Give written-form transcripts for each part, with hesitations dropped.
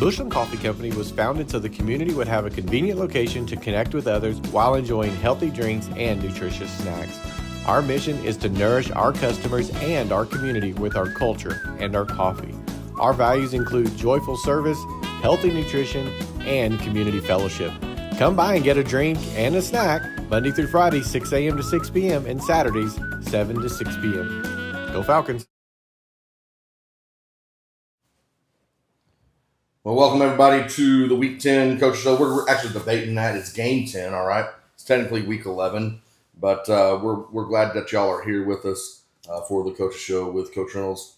Bushland Coffee Company was founded so the community would have a convenient location to connect with others while enjoying healthy drinks and nutritious snacks. Our mission is to nourish our customers and our community with our culture and our coffee. Our values include joyful service, healthy nutrition, and community fellowship. Come by and get a drink and a snack Monday through Friday, 6 a.m. to 6 p.m. and Saturdays, 7 to 6 p.m. Go Falcons! Well, welcome everybody to the Week 10 Coach Show. We're actually debating that. It's Game 10, all right? It's technically Week 11, but we're glad that y'all are here with us for the Coach Show with Coach Reynolds.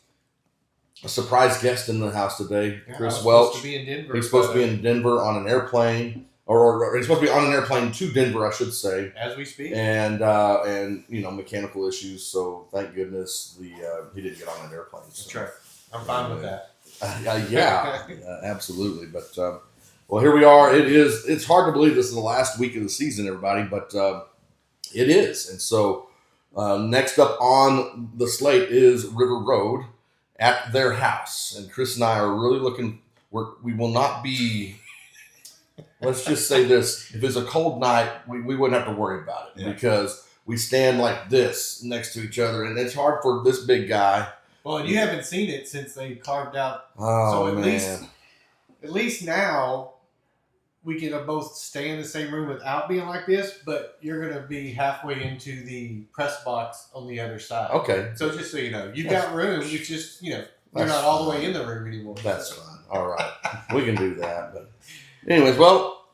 A surprise guest in the house today, Chris Welch. Supposed to be in Denver. He's supposed to be in Denver on an airplane, or he's supposed to be on an airplane to Denver, I should say. As we speak. And you know, mechanical issues, so thank goodness he didn't get on an airplane. So. That's right. I'm fine with that. Yeah, absolutely. But well, here we are. It's hard to believe this is the last week of the season, everybody, but it is. And so next up on the slate is River Road at their house, and Chris and I are really looking. We will not be. Let's just say this: if it's a cold night, we wouldn't have to worry about it because we stand like this next to each other, and it's hard for this big guy. Well, and you haven't seen it since they carved out. Oh, so man. At least now we can both stay in the same room without being like this, but you're going to be halfway into the press box on the other side. Okay. So just so you know, you've got room. It's just, you're not all the way in the room anymore. That's fine. All right. We can do that. But anyways, well,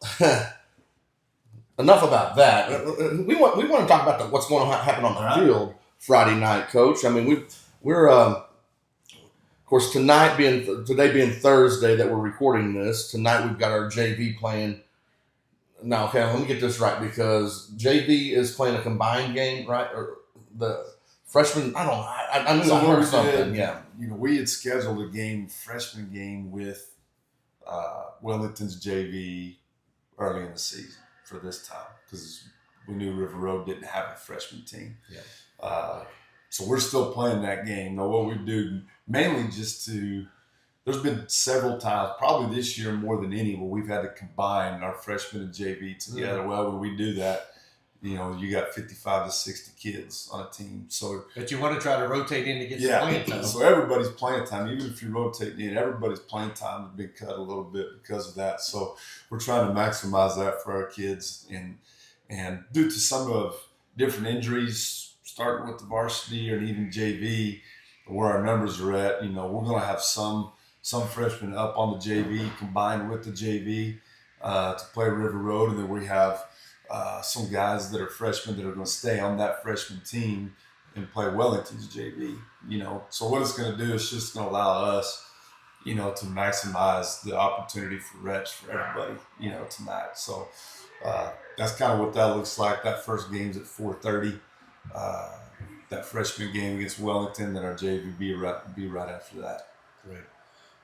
enough about that. We want to talk about what's going to happen on the field Friday night, Coach. I mean, we're of course, today being Thursday that we're recording this, tonight we've got our JV playing. Now, okay, let me get this right because JV is playing a combined game, right? Or the freshman, I don't know. I knew I heard something. Yeah. We had scheduled a freshman game with Wellington's JV early in the season for this time because we knew River Road didn't have a freshman team. Yeah. So we're still playing that game. Now, what we do mainly there's been several times, probably this year more than any, where we've had to combine our freshman and JV together. Mm-hmm. Well, when we do that, you got 55 to 60 kids on a team. So, but you want to try to rotate in to get some playing time. So everybody's playing time, even if you rotate in, everybody's playing time has been cut a little bit because of that. So we're trying to maximize that for our kids. And due to some of different injuries, starting with the varsity and even JV, where our numbers are at, we're going to have some freshmen up on the JV combined with the JV to play River Road, and then we have some guys that are freshmen that are going to stay on that freshman team and play Wellington's JV. So what it's going to do is just going to allow us, to maximize the opportunity for reps for everybody, tonight. So that's kind of what that looks like. That first game's at 4:30. That freshman game against Wellington, then our JV be right after that. Great.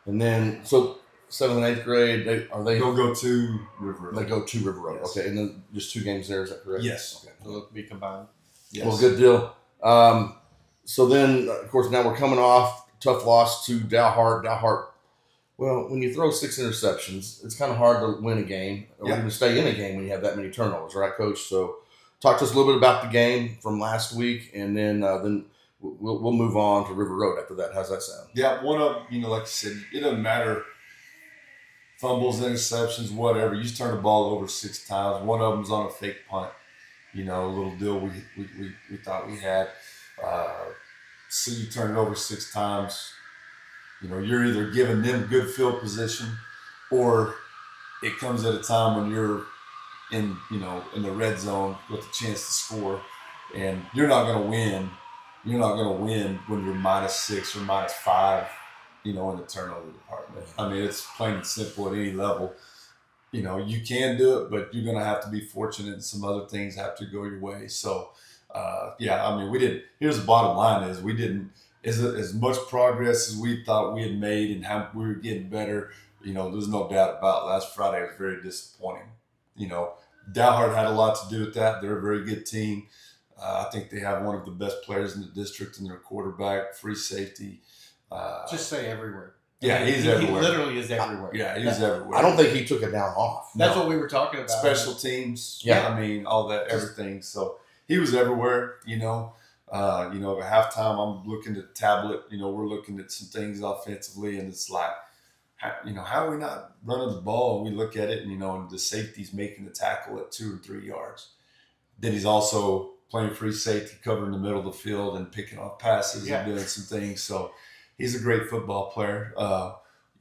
And then, so 7th and 8th grade, they'll go to River Road. They go to River Road. Yes. Okay, and then just 2 games there, is that correct? Yes. Okay. So it'll be combined. Yes. Well, good deal. So then, of course, now we're coming off tough loss to Dalhart. Dalhart, well, when you throw 6 interceptions, it's kind of hard to win a game or even stay in a game when you have that many turnovers, right, Coach? So talk to us a little bit about the game from last week, and then we'll move on to River Road after that. How's that sound? Yeah, one of, like you said, it doesn't matter. Fumbles, interceptions, whatever. You just turn the ball over 6 times. One of them's on a fake punt. A little deal we thought we had. So you turn it over 6 times. You're either giving them good field position, or it comes at a time when you're in the red zone with a chance to score, and you're not going to win. You're not going to win when you're -6 or -5, in the turnover department. I mean, it's plain and simple at any level. You can do it, but you're going to have to be fortunate, and some other things have to go your way. So, we did. Here's the bottom line: is we didn't as much progress as we thought we had made, and how we were getting better. There's no doubt about it. Last Friday was very disappointing. Dalhart had a lot to do with that. They're a very good team. I think they have one of the best players in the district in their quarterback, free safety. Just say everywhere. Yeah, he's he everywhere. literally is everywhere. Yeah, he's everywhere. I don't think he took it down off. That's No. what we were talking about. Special teams. Yeah. I mean, all that, everything. So he was everywhere, you know. At halftime, I'm looking at the tablet. We're looking at some things offensively, and it's like, how are we not running the ball? We look at it, and the safety's making the tackle at 2 or 3 yards. Then he's also playing free safety, covering the middle of the field and picking off passes and doing some things. So he's a great football player.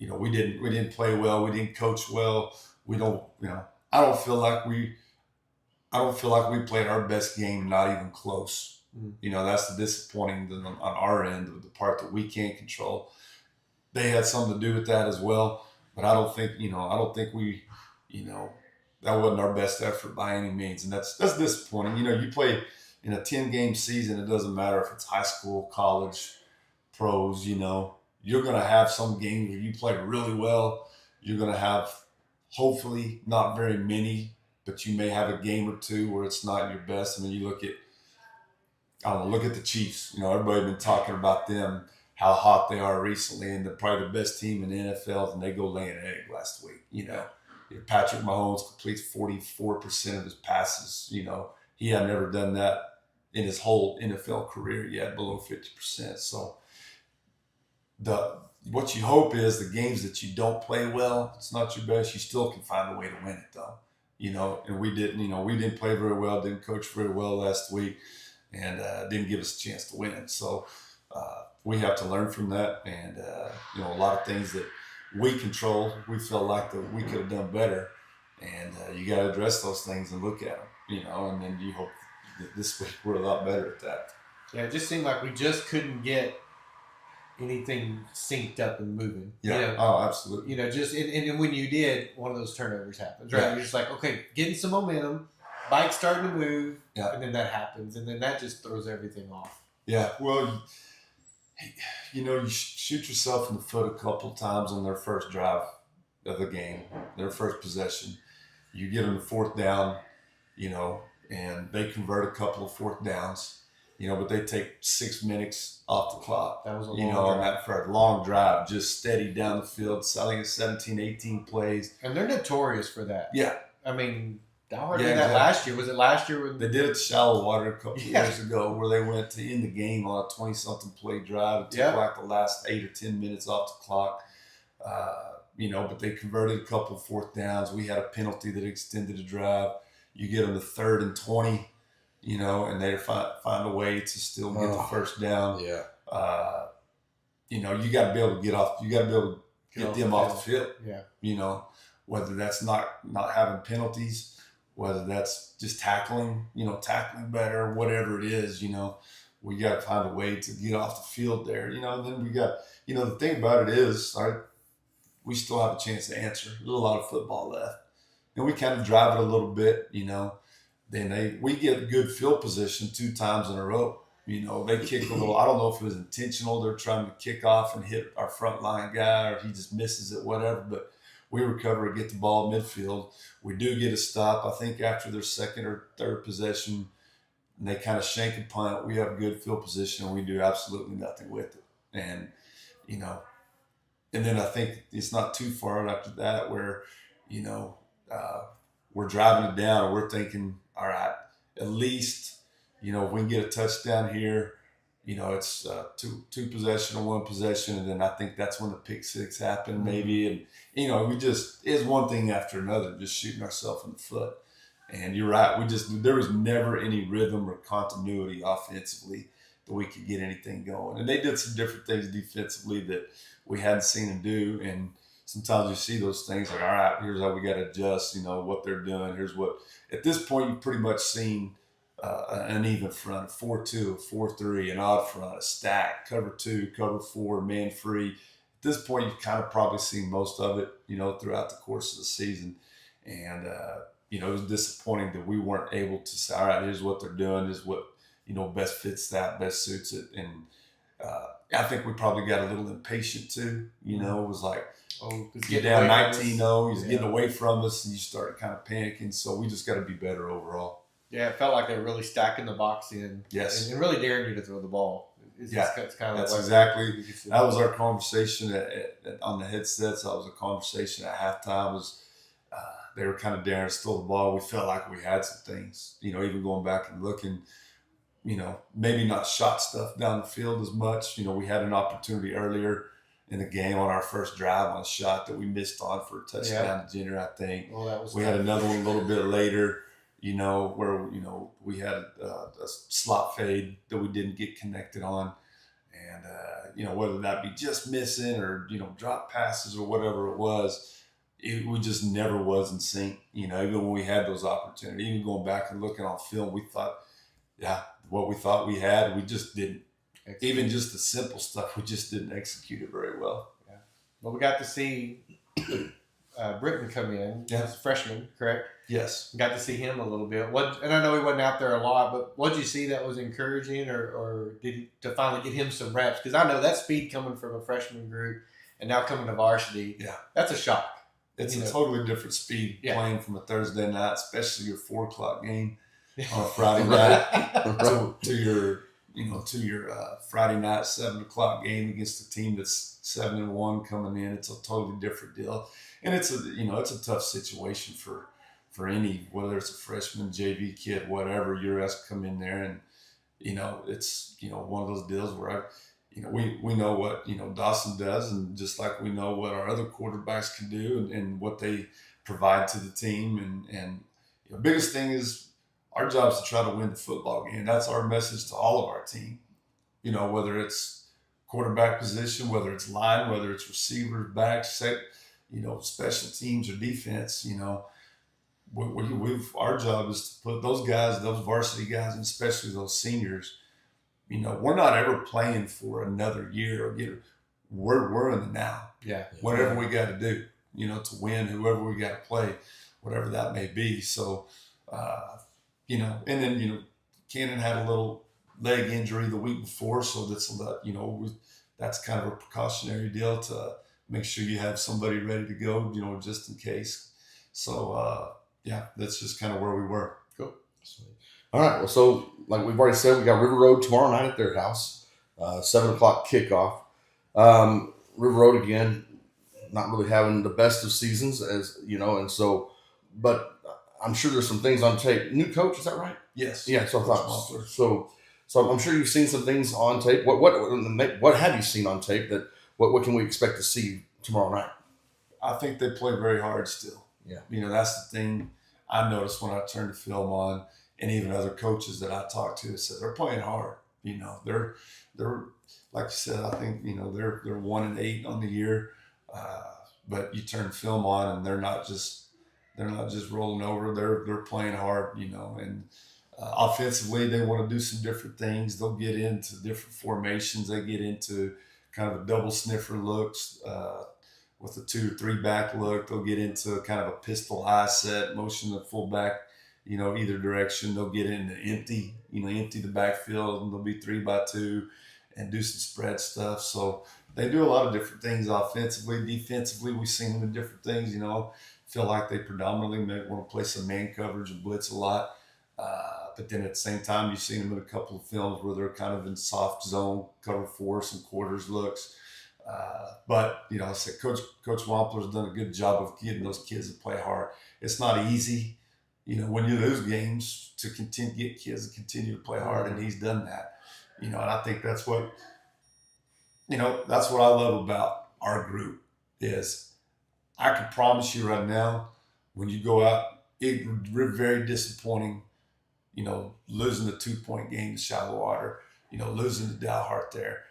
We didn't play well. We didn't coach well. We don't. I don't feel like we played our best game, not even close. That's the disappointing on our end of the part that we can't control. They had something to do with that as well, but I don't think we, that wasn't our best effort by any means, and that's disappointing. You play in a 10-game season. It doesn't matter if it's high school, college, pros. You're gonna have some games where you play really well. You're gonna have, hopefully, not very many, but you may have a game or two where it's not your best. I mean, you look at the Chiefs. Everybody's been talking about them, how hot they are recently, and they're probably the best team in the NFL, and they go lay an egg last week. Patrick Mahomes completes 44% of his passes. He had never done that in his whole NFL career yet, below 50%. So what you hope is the games that you don't play well, it's not your best, you still can find a way to win it though. And we didn't play very well, didn't coach very well last week, and didn't give us a chance to win. So we have to learn from that, and a lot of things that we control, we feel like that we could have done better, and you got to address those things and look at them, and then you hope that this week we're a lot better at that. Yeah, it just seemed like we just couldn't get anything synced up and moving. Yeah. Oh, absolutely. And when you did, one of those turnovers happens, right? Yeah. You're just like, okay, getting some momentum, bike's starting to move, Yeah. and then that happens, and then that just throws everything off. Yeah, well, you shoot yourself in the foot a couple times on their first drive of the game, their first possession. You get them to fourth down, and they convert a couple of fourth downs, but they take 6 minutes off the clock. That was a long on drive. that for a long drive, just steady down the field, selling at 17, 18 plays. And they're notorious for that. Yeah. I mean, Dalhart Yeah, did that exactly. last year. Was it last year? When They did it to Shallow Water a couple of Yeah. years ago, where they went to end the game on a 20-something play drive. It took Yeah. like the last 8 or 10 minutes off the clock. But they converted a couple of fourth downs. We had a penalty that extended the drive. You get them to 3rd and 20, and they find a way to still get the first down. Yeah. You got to be able to get off. You got to be able to get them off the field. Yeah. Whether that's not having penalties, whether that's just tackling better, whatever it is, we got to find a way to get off the field there, and then we got, the thing about it is, we still have a chance to answer. There's a lot of football left, and we kind of drive it a little bit, then we get good field position 2 times in a row. They kick a little, I don't know if it was intentional. They're trying to kick off and hit our front line guy, or he just misses it, whatever, but we recover and get the ball midfield. We do get a stop, I think, after their 2nd or 3rd possession, and they kind of shank and punt. We have good field position, and we do absolutely nothing with it. And, and then I think it's not too far after that where, we're driving it down and we're thinking, all right, at least, if we can get a touchdown here, it's two possession or 1 possession. And then I think that's when the pick 6 happened maybe. And, we just, it's one thing after another, just shooting ourselves in the foot. And you're right. There was never any rhythm or continuity offensively that we could get anything going. And they did some different things defensively that we hadn't seen them do. And sometimes you see those things like, all right, here's how we got to adjust, what they're doing. Here's what, at this point, you've pretty much seen an even front, a 4-2, a 4-3, an odd front, a stack, cover 2, cover 4, man free. At this point, you've kind of probably seen most of it, throughout the course of the season. And, it was disappointing that we weren't able to say, all right, here's what they're doing, here's what, best fits that, best suits it. And I think we probably got a little impatient too. It was like, you're down 19-0, you're getting away from us, and you started kind of panicking. So we just got to be better overall. Yeah, it felt like they were really stacking the box in. Yes. And really daring you to throw the ball. It's kind of That's like exactly. That was our conversation on the headsets. That was a conversation at halftime. Was they were kind of daring to steal the ball. We felt like we had some things, even going back and looking, maybe not shot stuff down the field as much. We had an opportunity earlier in the game on our first drive on a shot that we missed on for a touchdown to Jenner, I think. Well, that was We had another one a little bit later, where, we had a slot fade that we didn't get connected on. And, whether that be just missing or, drop passes or whatever it was, we just never was in sync. Even when we had those opportunities, even going back and looking on film, we thought, what we thought we had, we just didn't. Even just the simple stuff, we just didn't execute it very well. Yeah. Well, we got to see Britton come in as a freshman, correct? Yes. Got to see him a little bit. And I know he wasn't out there a lot, but what did you see that was encouraging, or to finally get him some reps? Because I know that speed coming from a freshman group and now coming to varsity, that's a shock. It's a totally different speed playing from a Thursday night, especially your 4:00 game on a Friday night to your Friday night 7:00 game against a team that's 7-1 coming in. It's a totally different deal, and it's a tough situation for any, whether it's a freshman, JV kid, whatever. You're asked to come in there, and it's one of those deals where we know what Dawson does, and just like we know what our other quarterbacks can do and what they provide to the team, and the biggest thing is our job is to try to win the football game. That's our message to all of our team. Whether it's quarterback position, whether it's line, whether it's receivers, backs, special teams or defense. Our job is to put those guys, those varsity guys, and especially those seniors. We're not ever playing for another year or we're in the now. Yeah. Whatever we got to do, to win, whoever we got to play, whatever that may be. So, and then, Cannon had a little leg injury the week before. So that's that's kind of a precautionary deal to make sure you have somebody ready to go, just in case. So, that's just kind of where we were. Cool. All right. Well, so like we've already said, we got River Road tomorrow night at their house, 7:00 kickoff. River Road again, not really having the best of seasons, as and so, but I'm sure there's some things on tape. New coach, is that right? Yes. Yeah. So I thought so. I'm sure you've seen some things on tape. What have you seen on tape that what can we expect to see tomorrow night? I think they play very hard still. Yeah. That's the thing I noticed when I turned the film on, and even other coaches that I talked to said they're playing hard. They're like you said, I think they're 1-8 on the year, but you turn film on and they're not just rolling over. They're playing hard. And offensively they want to do some different things. They'll get into different formations. They get into kind of a double sniffer looks. With a 2-3 back look, they'll get into kind of a pistol high set, motion the fullback, either direction. They'll get into empty the backfield, and they'll be 3-2 and do some spread stuff. So they do a lot of different things offensively. Defensively, we've seen them in different things, feel like they predominantly may want to play some man coverage and blitz a lot. But then at the same time, you've seen them in a couple of films where they're kind of in soft zone, cover 4, some quarters looks. But I said Coach Wampler's done a good job of getting those kids to play hard. It's not easy, when you lose games, to get kids to continue to play hard, and he's done that. And I think that's what I love about our group is I can promise you right now, when you go out, it's very disappointing. Losing the 2-point game to Shallow Water, losing to Dalhart there.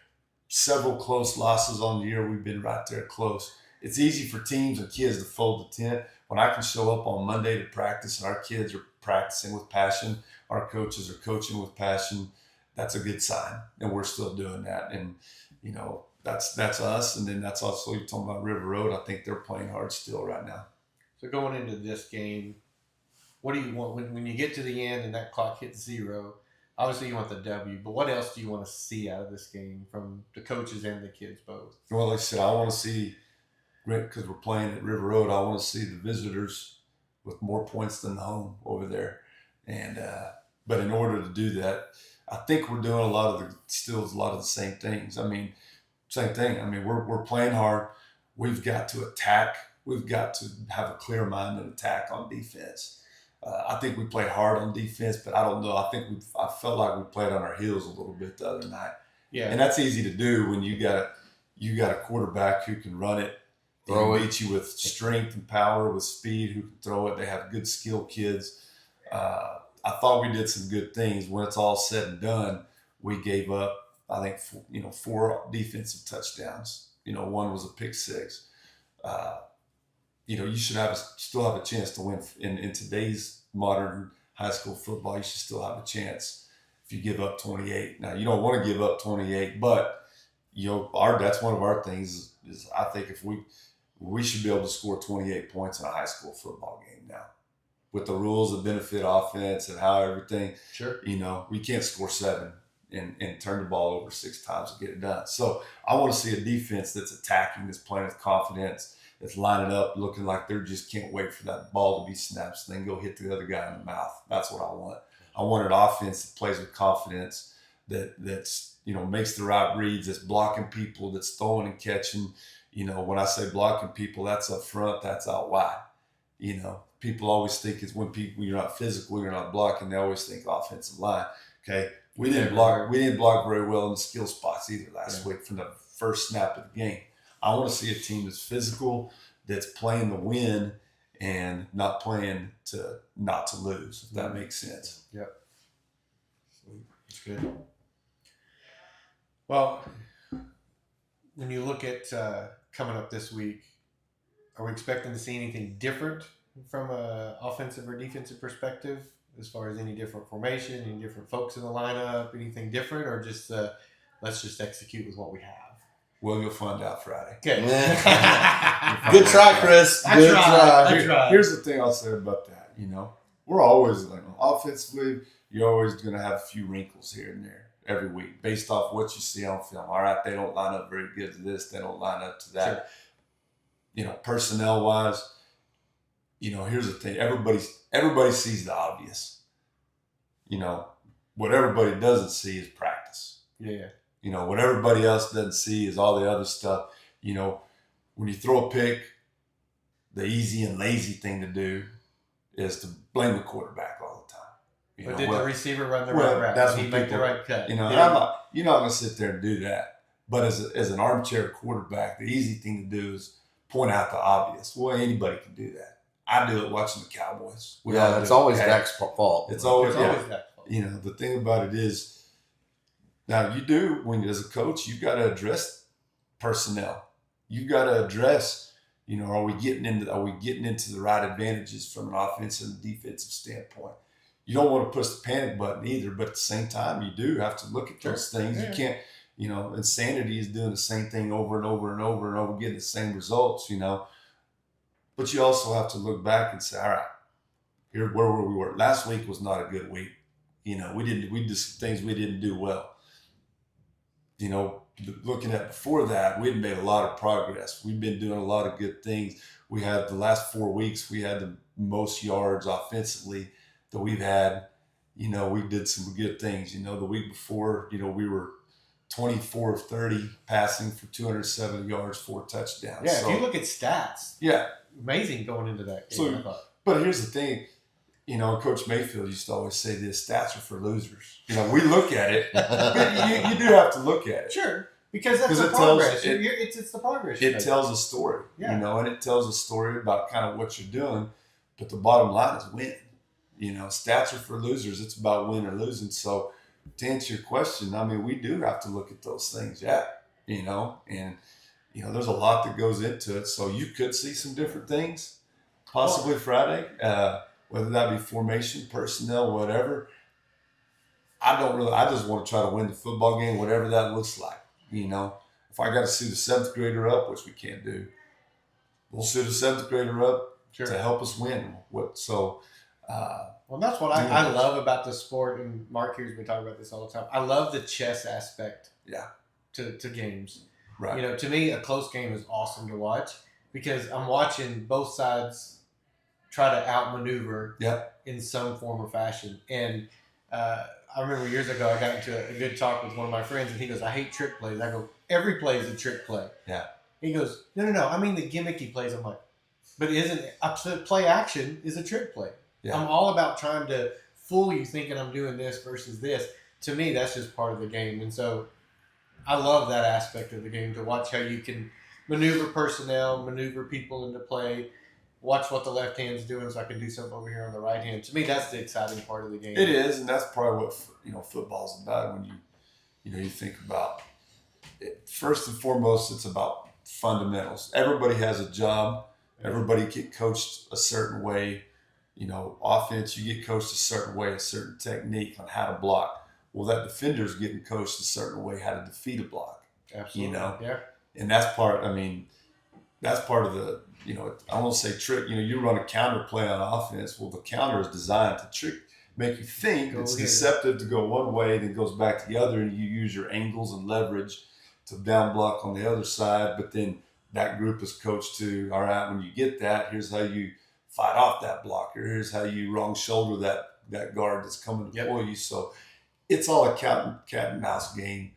Several close losses on the year. We've been right there close. It's easy for teams and kids to fold the tent. When I can show up on Monday to practice and our kids are practicing with passion, our coaches are coaching with passion, that's a good sign. And we're still doing that. And, that's us. And then that's also, you're talking about River Road. I think they're playing hard still right now. So going into this game, what do you want when you get to the end and that clock hits 0? Obviously, you want the W, but what else do you want to see out of this game from the coaches and the kids both? Well, like I said, I want to see, because we're playing at River Road, I want to see the visitors with more points than the home over there. And but in order to do that, I think we're doing a lot of the same things. I mean, same thing. I mean, we're playing hard. We've got to attack. We've got to have a clear mind and attack on defense. I think we played hard on defense, but I don't know. I felt like we played on our heels a little bit the other night. Yeah. And that's easy to do when you got a quarterback who can run it, Throw it. beat you with strength and power, with speed, who can throw it. They have good skilled kids. I thought we did some good things. When it's all said and done, we gave up, I think, 4 defensive touchdowns. One was a pick six. You should still have a chance to win in today's modern high school football. You should still have a chance if you give up 28. Now, you don't want to give up 28, but that's one of our things. Is I think if we should be able to score 28 points in a high school football game now, with the rules that benefit offense and how everything. Sure. We can't score 7 and turn the ball over 6 times to get it done. So I want to see a defense that's attacking, that's playing with confidence, that's lining up, looking like they just can't wait for that ball to be snapped so they can go hit the other guy in the mouth. That's what I want. I want an offense that plays with confidence, that's makes the right reads, that's blocking people, that's throwing and catching. When I say blocking people, that's up front, that's out wide. People always think it's when you're not physical, you're not blocking. They always think offensive line. Okay, we didn't block very well in the skill spots either last week from the first snap of the game. I want to see a team that's physical, that's playing to win, and not playing not to lose. If that makes sense. Yep. That's good. Well, when you look at coming up this week, are we expecting to see anything different from a offensive or defensive perspective, as far as any different formation, any different folks in the lineup, anything different, or just let's just execute with what we have? Well, you'll find out Friday. Okay. Good try, Chris. Good try. I tried. Here's the thing I'll say about that. We're always offensively, you're always going to have a few wrinkles here and there every week based off what you see on film. All right, they don't line up very good to this. They don't line up to that. Sure. Personnel wise, here's the thing. Everybody sees the obvious. What everybody doesn't see is practice. Yeah. What everybody else doesn't see is all the other stuff. When you throw a pick, the easy and lazy thing to do is to blame the quarterback all the time. But did the receiver run the right route? That's Did he what make the right cut? you're not going to sit there and do that. But as an armchair quarterback, the easy thing to do is point out the obvious. Well, anybody can do that. I do it watching the Cowboys. It's always Dak's fault. It's always that fault. The thing about it is, now you do, as a coach, you've got to address personnel. You've got to address, are we getting into the right advantages from an offensive and defensive standpoint? You don't want to push the panic button either, but at the same time, you do have to look at those things. Yeah. You can't, insanity is doing the same thing over and over and over and over, getting the same results, But you also have to look back and say, all right, here where we were. Last week was not a good week. We did some things we didn't do well. Looking at before that, we'd made a lot of progress. We've been doing a lot of good things. We had the last 4 weeks, we had the most yards offensively that we've had. We did some good things. The week before, we were 24 of 30 passing for 270 yards, 4 touchdowns. Yeah, So, if you look at stats, yeah. amazing going into that game. So- I thought. But here's the thing, Coach Mayfield used to always say this: stats are for losers. We look at it, but you do have to look at it. Sure, because that's 'Cause the it tells- progress. it- It's the progress. It tells a story, Yeah. and it tells a story about kind of what you're doing. But the bottom line is win. Stats are for losers. It's about win or losing. So to answer your question, we do have to look at those things. Yeah, and there's a lot that goes into it. So you could see some different things, possibly Friday, whether that be formation, personnel, whatever. I just want to try to win the football game, whatever that looks like. If I got to suit a 7th grader up, which we can't do, we'll suit a 7th grader up to help us win. Well, that's what I love about the sport, and Mark hears me talk about this all the time. I love the chess aspect. Yeah. To games. Right. To me, a close game is awesome to watch because I'm watching both sides try to outmaneuver Yep. in some form or fashion. And I remember years ago I got into a good talk with one of my friends, and he goes, "I hate trick plays." I go, "Every play is a trick play." Yeah. He goes, "No. I mean the gimmicky plays." I'm like, "But isn't play action is a trick play?" Yeah. I'm all about trying to fool you thinking I'm doing this versus this. To me, that's just part of the game, and so I love that aspect of the game, to watch how you can maneuver personnel, maneuver people into play, watch what the left hand's doing so I can do something over here on the right hand. To me, that's the exciting part of the game. It is, and that's probably what football's about. When you think about it, first and foremost, it's about fundamentals. Everybody has a job. Everybody get coached a certain way. Offense, you get coached a certain way, a certain technique on how to block. Well, that defender's getting coached a certain way how to defeat a block. Absolutely. Yeah. And that's part. That's part of the. I won't say trick. You run a counter play on offense. Well, the counter is designed to make you think it's deceptive to go one way, then goes back to the other, and you use your angles and leverage to down block on the other side. But then that group is coached to, all right, when you get that, here's how you fight off that blocker. Here's how you wrong shoulder that guard that's coming to pull you. So it's all a cat and mouse game.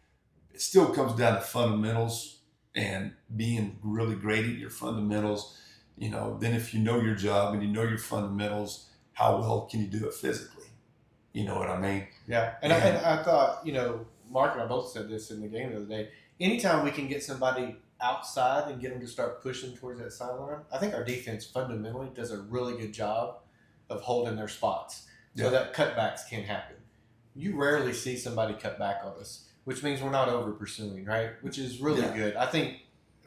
It still comes down to fundamentals and being really great at your fundamentals. Then if you know your job and you know your fundamentals, how well can you do it physically? You know what I mean? Yeah. And I thought, Mark and I both said this in the game the other day. Anytime we can get somebody outside and get them to start pushing towards that sideline, I think our defense fundamentally does a really good job of holding their spots so that cutbacks can happen. You rarely see somebody cut back on us, which means we're not over pursuing, right? Which is really good. I think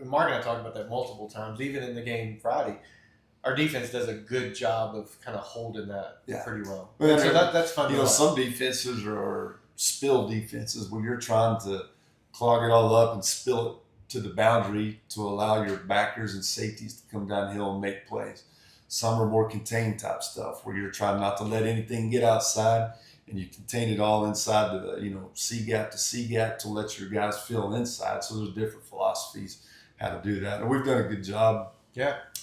Mark and I talked about that multiple times, even in the game Friday. Our defense does a good job of kind of holding that pretty well. Well, so that's fun. Some defenses are spill defenses where you're trying to clog it all up and spill it to the boundary to allow your backers and safeties to come downhill and make plays. Some are more contained type stuff where you're trying not to let anything get outside, and you contain it all inside the C gap to C gap to let your guys fill inside. So there's different philosophies how to do that, and we've done a good job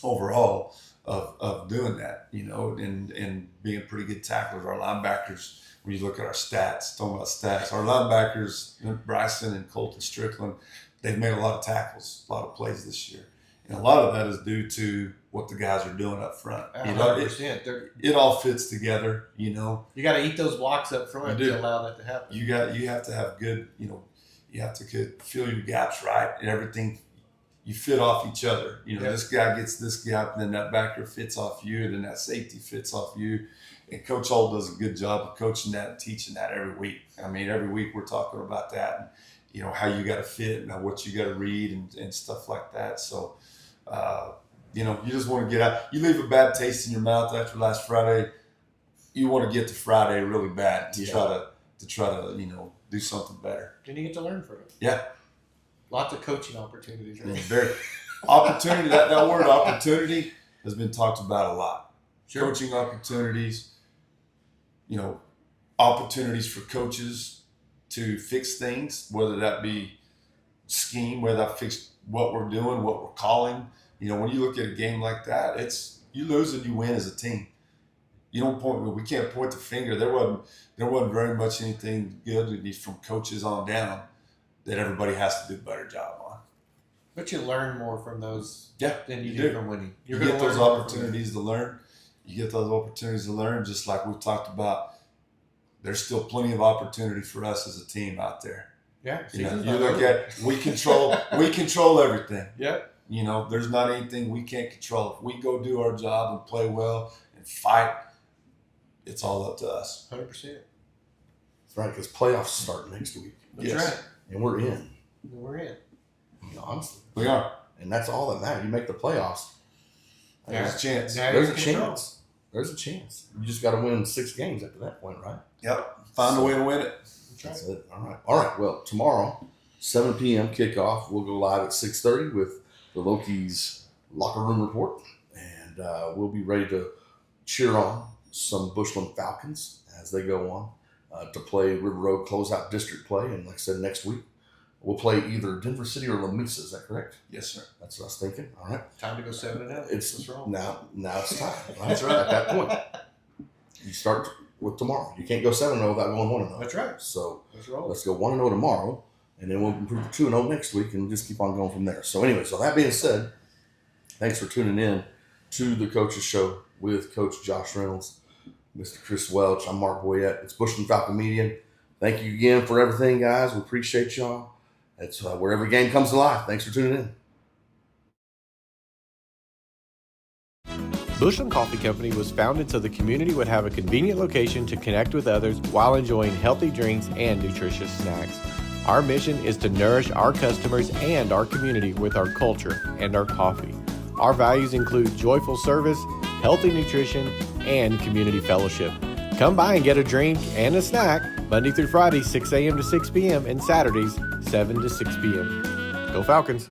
overall of doing that, and being pretty good tacklers. Our linebackers, when you look at our stats, talking about stats, our linebackers, Bryson and Colton Strickland, they've made a lot of tackles, a lot of plays this year. And a lot of that is due to what the guys are doing up front. 100%. It all fits together, You got to eat those blocks up front to allow that to happen. You have to have good, you have to fill your gaps right, and everything. You fit off each other. This guy gets this gap, and then that backer fits off you, and then that safety fits off you. And Coach Hull does a good job of coaching that and teaching that every week. Every week we're talking about that, and, how you got to fit and what you got to read and stuff like that. So, you just want to get out. You leave a bad taste in your mouth after last Friday. You want to get to Friday really bad to try to do something better. And you get to learn from it. Yeah. Lots of coaching opportunities. Right? Very opportunity. That word opportunity has been talked about a lot. Sure. Coaching opportunities. Opportunities for coaches to fix things, whether that be scheme, whether that fix what we're doing, what we're calling. When you look at a game like that, it's you lose and you win as a team. You don't point. We can't point the finger. There wasn't very much anything good from coaches on down that everybody has to do a better job on. But you learn more from those than you do do from winning. You get those opportunities to learn. You get those opportunities to learn, just like we've talked about. There's still plenty of opportunity for us as a team out there. Yeah. You look at we control everything. Yeah. There's not anything we can't control. If we go do our job and play well and fight, it's all up to us. 100%. That's right, because playoffs start next week. That's right. And we're in. We're in. Honestly. We are. And that's all that matters. You make the playoffs. There's a chance. There's a chance. There's a chance. You just got to win 6 games after that point, right? Yep. Find a way to win it. That's it. All right. Well, tomorrow, 7 p.m. kickoff. We'll go live at 6:30 with the Loki's Locker Room Report. And we'll be ready to cheer on some Bushland Falcons as they go on to play River Road closeout district play. And like I said, next week, we'll play either Denver City or Lamesa. Is that correct? Yes, sir. That's what I was thinking. All right. Time to go 7-0. It's wrong. now it's time. Right? That's right. At that point, you start with tomorrow. You can't go 7-0 without going 1-0. That's right. So Let's roll. let's go 1-0 tomorrow, and then we'll improve to 2-0 next week, and just keep on going from there. So anyway, so that being said, thanks for tuning in to the Coaches Show with Coach Josh Reynolds, Mr. Chris Welch. I'm Mark Boyette. It's Bushland Falcon Media. Thank you again for everything, guys. We appreciate y'all. It's where every game comes to life. Thanks for tuning in. Bushland Coffee Company was founded so the community would have a convenient location to connect with others while enjoying healthy drinks and nutritious snacks. Our mission is to nourish our customers and our community with our culture and our coffee. Our values include joyful service, healthy nutrition, and community fellowship. Come by and get a drink and a snack Monday through Friday, 6 a.m. to 6 p.m. and Saturdays, 7 to 6 p.m. Go Falcons!